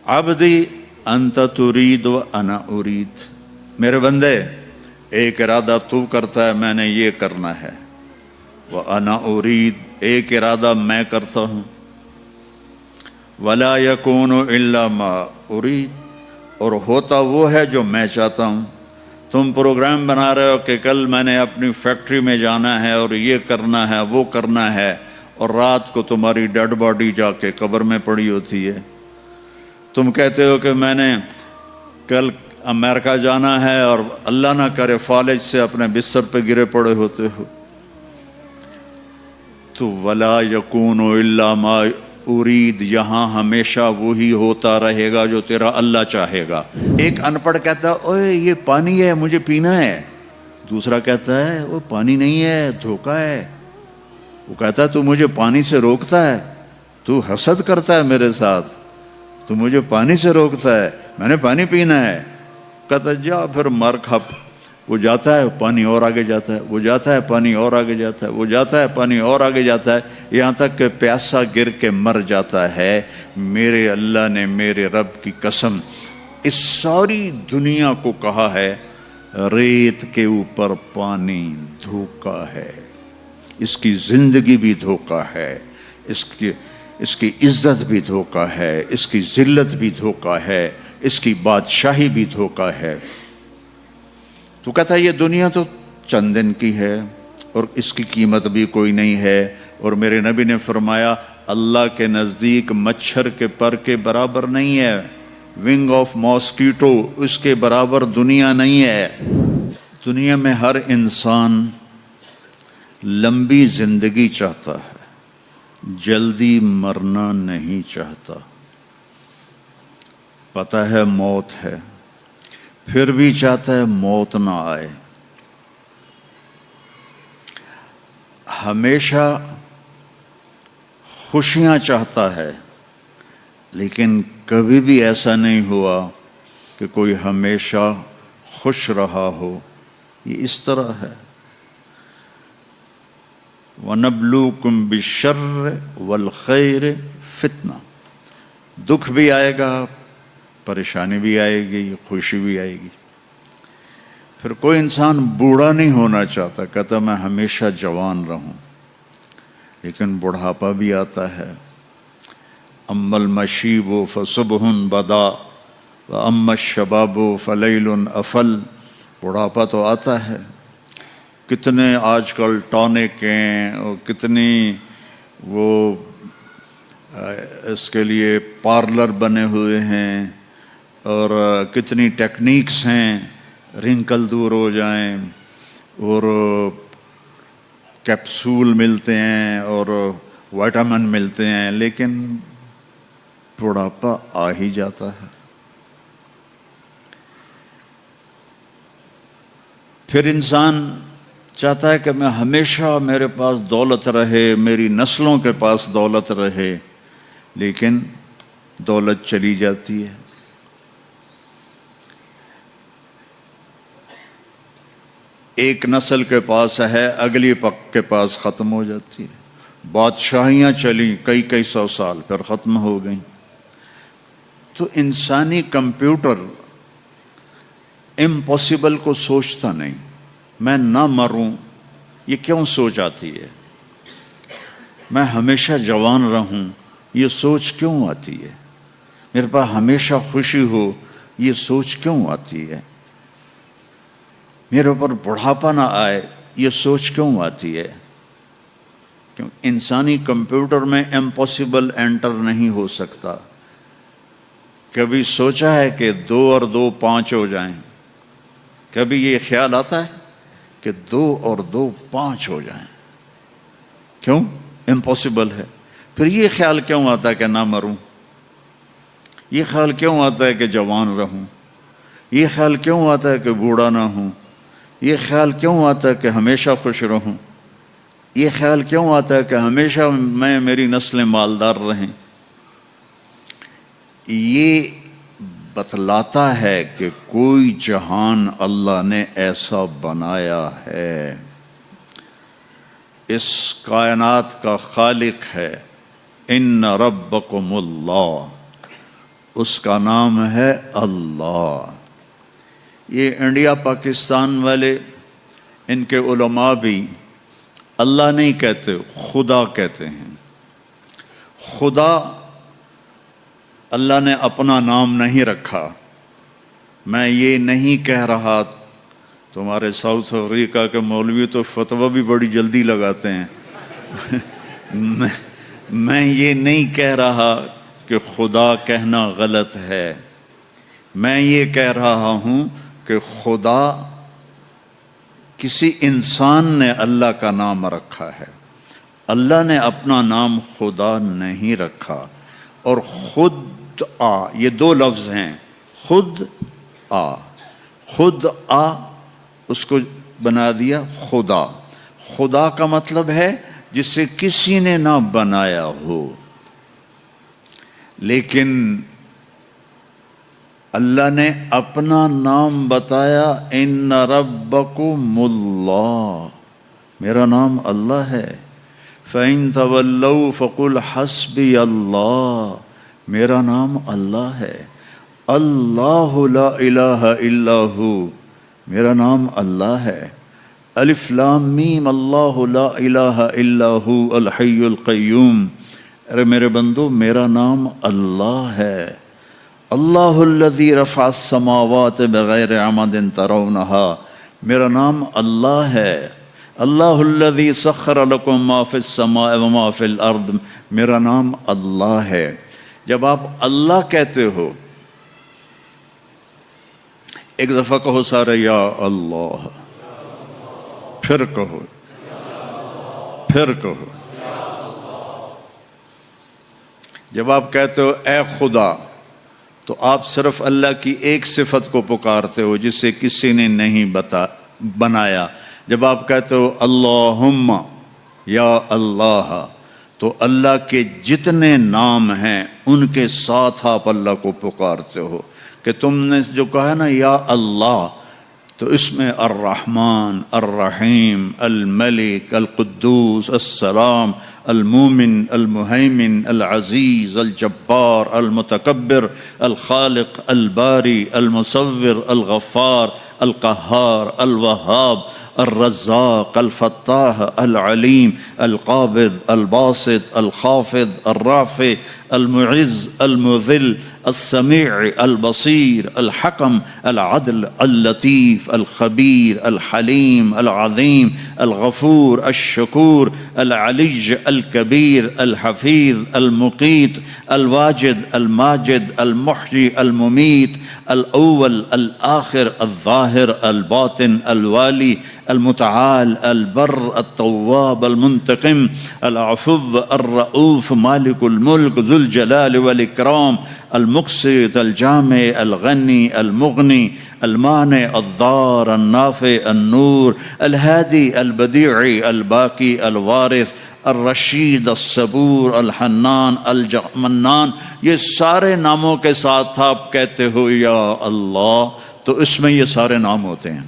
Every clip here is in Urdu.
عبدی انت ترید و انا ارید، میرے بندے ایک ارادہ تو کرتا ہے میں نے یہ کرنا ہے، و انا ارید ایک ارادہ میں کرتا ہوں، ولا یکون الا ما ارید اور ہوتا وہ ہے جو میں چاہتا ہوں۔ تم پروگرام بنا رہے ہو کہ کل میں نے اپنی فیکٹری میں جانا ہے اور یہ کرنا ہے وہ کرنا ہے، اور رات کو تمہاری ڈیڈ باڈی جا کے قبر میں پڑی ہوتی ہے۔ تم کہتے ہو کہ میں نے کل امریکہ جانا ہے اور اللہ نہ کرے فالج سے اپنے بستر پہ گرے پڑے ہوتے ہو۔ تو ولا یکون الا ما ارید یہاں ہمیشہ وہی ہوتا رہے گا جو تیرا اللہ چاہے گا۔ ایک ان پڑھ کہتا ہے اوے یہ پانی ہے مجھے پینا ہے، دوسرا کہتا ہے وہ پانی نہیں ہے دھوکہ ہے۔ وہ کہتا ہے تو مجھے پانی سے روکتا ہے، تو حسد کرتا ہے میرے ساتھ، تو مجھے پانی سے روکتا ہے، میں نے پانی پینا ہے۔ کہتا جا پھر مر کھپ۔ وہ جاتا ہے پانی اور آگے جاتا ہے، وہ جاتا ہے پانی اور آگے جاتا ہے، وہ جاتا ہے پانی اور آگے جاتا ہے، یہاں تک کہ پیاسا گر کے مر جاتا ہے۔ میرے اللہ نے میرے رب کی قسم اس ساری دنیا کو کہا ہے ریت کے اوپر پانی دھوکا ہے، اس کی زندگی بھی دھوکا ہے، اس کی عزت بھی دھوکا ہے، اس کی ذلت بھی دھوکا ہے، اس کی بادشاہی بھی دھوکا ہے۔ تو کہتا ہے یہ دنیا تو چند دن کی ہے اور اس کی قیمت بھی کوئی نہیں ہے، اور میرے نبی نے فرمایا اللہ کے نزدیک مچھر کے پر کے برابر نہیں ہے، ونگ آف ماسکیٹو اس کے برابر دنیا نہیں ہے۔ دنیا میں ہر انسان لمبی زندگی چاہتا ہے، جلدی مرنا نہیں چاہتا۔ پتہ ہے موت ہے پھر بھی چاہتا ہے موت نہ آئے۔ ہمیشہ خوشیاں چاہتا ہے، لیکن کبھی بھی ایسا نہیں ہوا کہ کوئی ہمیشہ خوش رہا ہو۔ یہ اس طرح ہے۔ وَنَبْلُوكُمْ بِالشَّرِّ وَالْخَيْرِ فِتْنَةً، دکھ بھی آئے گا، پریشانی بھی آئے گی، خوشی بھی آئے گی۔ پھر کوئی انسان بوڑھا نہیں ہونا چاہتا، کہتا میں ہمیشہ جوان رہوں، لیکن بڑھاپا بھی آتا ہے۔ اما المشیب فصبح بدا واما الشباب فلیل افل، بڑھاپا تو آتا ہے۔ کتنے آج کل ٹانک ہیں اور کتنی وہ اس کے لیے پارلر بنے ہوئے ہیں، اور کتنی ٹیکنیکس ہیں رنکل دور ہو جائیں، اور کیپسول ملتے ہیں اور وائٹامن ملتے ہیں، لیکن بڑھاپا آ ہی جاتا ہے۔ پھر انسان چاہتا ہے کہ میں ہمیشہ میرے پاس دولت رہے، میری نسلوں کے پاس دولت رہے، لیکن دولت چلی جاتی ہے۔ ایک نسل کے پاس ہے، اگلی کے پاس ختم ہو جاتی ہے۔ بادشاہیاں چلیں کئی سو سال، پھر ختم ہو گئیں۔ تو انسانی کمپیوٹر امپاسبل کو سوچتا نہیں، میں نہ مروں یہ کیوں سوچ آتی ہے؟ میں ہمیشہ جوان رہوں یہ سوچ کیوں آتی ہے؟ میرے پاس ہمیشہ خوشی ہو یہ سوچ کیوں آتی ہے؟ میرے اوپر بڑھاپا نہ آئے یہ سوچ کیوں آتی ہے؟ کیوں انسانی کمپیوٹر میں امپاسبل انٹر نہیں ہو سکتا۔ کبھی سوچا ہے کہ 2 اور 2 5 ہو جائیں؟ کبھی یہ خیال آتا ہے کہ 2 اور 2 5 ہو جائیں؟ کیوں؟ امپاسبل ہے۔ پھر یہ خیال کیوں آتا ہے کہ نہ مروں؟ یہ خیال کیوں آتا ہے کہ جوان رہوں؟ یہ خیال کیوں آتا ہے کہ بوڑھا نہ ہوں؟ یہ خیال کیوں آتا ہے کہ ہمیشہ خوش رہوں؟ یہ خیال کیوں آتا ہے کہ ہمیشہ میری نسلیں مالدار رہیں؟ یہ بتلاتا ہے کہ کوئی جہان اللہ نے ایسا بنایا ہے، اس کائنات کا خالق ہے۔ ان ربکم اللہ، اس کا نام ہے اللہ۔ یہ انڈیا پاکستان والے، ان کے علماء بھی اللہ نہیں کہتے، خدا کہتے ہیں۔ خدا اللہ نے اپنا نام نہیں رکھا۔ میں یہ نہیں کہہ رہا، تمہارے ساؤتھ افریقہ کے مولوی تو فتویٰ بھی بڑی جلدی لگاتے ہیں میں یہ نہیں کہہ رہا کہ خدا کہنا غلط ہے، میں یہ کہہ رہا ہوں کہ خدا کسی انسان نے اللہ کا نام رکھا ہے، اللہ نے اپنا نام خدا نہیں رکھا۔ اور خود آ، یہ دو لفظ ہیں، خود آ، خود آ، اس کو بنا دیا خدا۔ خدا کا مطلب ہے جسے کسی نے نہ بنایا ہو، لیکن اللہ نے اپنا نام بتایا، ان ربکم اللہ، میرا نام اللہ ہے۔ فَإِن تَوَلَّوْا فَقُلْ حَسْبِيَ اللَّهُ، میرا نام اللہ ہے۔ اللہ لا الہ الا ہو، میرا نام اللہ ہے۔ الف لام میم، اللہ لا الہ الا ہو الحی القیوم، ارے میرے بندو میرا نام اللہ ہے۔ اللہ الذی رفع السماوات بغیر عمد ترونہا، میرا نام اللہ ہے۔ اللہ الذی سخر لکم ما فی السماء وما فی الارض، میرا نام اللہ ہے۔ جب آپ اللہ کہتے ہو، ایک دفعہ کہو سارے یا اللہ، پھر کہو، پھر کہو۔ جب آپ کہتے ہو اے خدا، تو آپ صرف اللہ کی ایک صفت کو پکارتے ہو جسے کسی نے نہیں بنایا۔ جب آپ کہتے ہو اللہم یا اللہ، تو اللہ کے جتنے نام ہیں ان کے ساتھ آپ اللہ کو پکارتے ہو۔ کہ تم نے جو کہا نا یا اللہ، تو اس میں الرحمن، الرحیم، الملک، القدوس، السلام، المومن، المہیمن، العزیز، الجبار، المتکبر، الخالق، الباری، المصور، الغفار، القہار، الوہاب، الرزاق، الفتاح، العلیم، القابض، الباسط، الخافض، الرافع، المعز، المذل، السمیع، البصیر، الحکم، العدل، اللطیف، الخبیر، الحلیم، العظیم، الغفور، الشکور، العلی، الکبیر، الحفیظ، المقیت، الواجد، الماجد، المحیی، الممیت، الاول، الآخر، الظاہر، الباطن، الوالی، المتعال، البر، التواب، المنتقم، العفو، الرؤوف، مالک الملک، ذو الجلال والاکرام، المقسط، الجامع، الغنی، المغنی، المانع، الضار، النافع، النور، الہادی، البدیع، الباقی، الوارث، الرشید، الصبور، الحنان، المنان۔ یہ سارے ناموں کے ساتھ آپ کہتے ہو یا اللہ، تو اس میں یہ سارے نام ہوتے ہیں،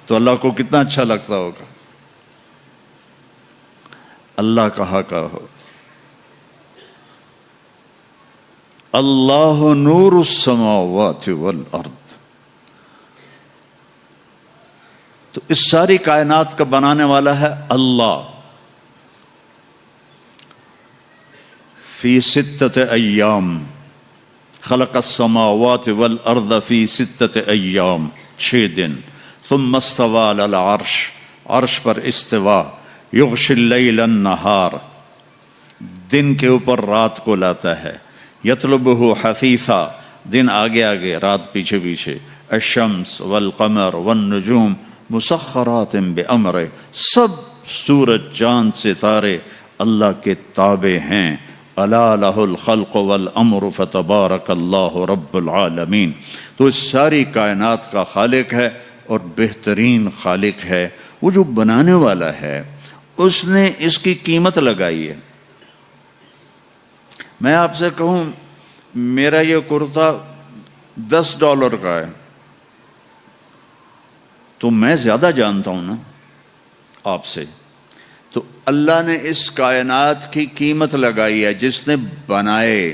تو اللہ کو کتنا اچھا لگتا ہوگا۔ اللہ کہا ہو اللہ نور السماوات والارض، تو اس ساری کائنات کا بنانے والا ہے اللہ۔ فی ستۃ ایام خلق السماوات والارض، فی ستۃ ایام، 6 دن۔ ثم استوى علی العرش، عرش پر استوا۔ یغشی اللیل النہار، دن کے اوپر رات کو لاتا ہے۔ یطلبہ حثیثا، دن آگے آگے رات پیچھے پیچھے۔ الشمس والقمر والنجوم مسخرات بامرہ، سب سورج، چاند، ستارے اللہ کے تابع ہیں۔ الا لہ الخلق والامر فتبارک اللہ رب العالمین۔ تو اس ساری کائنات کا خالق ہے اور بہترین خالق ہے۔ وہ جو بنانے والا ہے اس نے اس کی قیمت لگائی ہے۔ میں آپ سے کہوں میرا یہ کرتا $10 کا ہے، تو میں زیادہ جانتا ہوں نا آپ سے۔ تو اللہ نے اس کائنات کی قیمت لگائی ہے، جس نے بنائے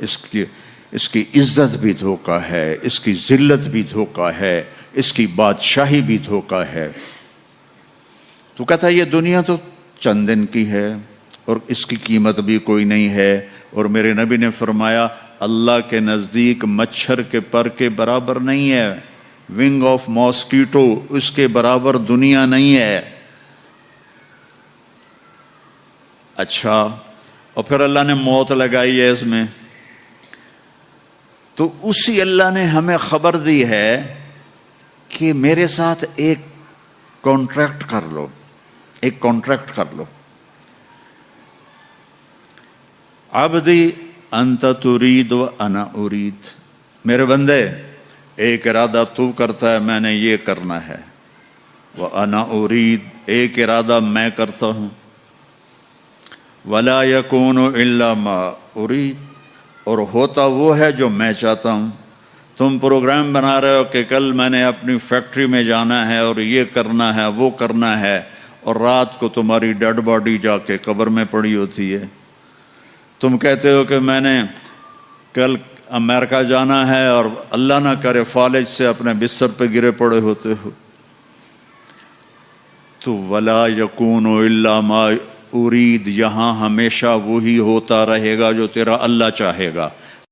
اس کی عزت بھی دھوکہ ہے، اس کی ذلت بھی دھوکہ ہے، اس کی بادشاہی بھی دھوکہ ہے۔ تو کہتا ہے یہ دنیا تو چند دن کی ہے اور اس کی قیمت بھی کوئی نہیں ہے، اور میرے نبی نے فرمایا اللہ کے نزدیک مچھر کے پر کے برابر نہیں ہے، ونگ آف ماسکیٹو اس کے برابر دنیا نہیں ہے۔ اچھا، اور پھر اللہ نے موت لگائی ہے اس میں، تو اسی اللہ نے ہمیں خبر دی ہے کہ میرے ساتھ ایک کانٹریکٹ کر لو، ایک کانٹریکٹ کر لو۔ عبدی انت ترید و انا ارید، میرے بندے ایک ارادہ تو کرتا ہے میں نے یہ کرنا ہے، وانا ارید ایک ارادہ میں کرتا ہوں، ولا یکون الا ما ارید اور ہوتا وہ ہے جو میں چاہتا ہوں۔ تم پروگرام بنا رہے ہو کہ کل میں نے اپنی فیکٹری میں جانا ہے اور یہ کرنا ہے وہ کرنا ہے، اور رات کو تمہاری ڈیڈ باڈی جا کے قبر میں پڑی ہوتی ہے۔ تم کہتے ہو کہ میں نے کل امریکہ جانا ہے اور اللہ نہ کرے فالج سے اپنے بستر پہ گرے پڑے ہوتے ہو۔ تو ولا یکون الا ما ارید، یہاں ہمیشہ وہی ہوتا رہے گا جو تیرا اللہ چاہے گا۔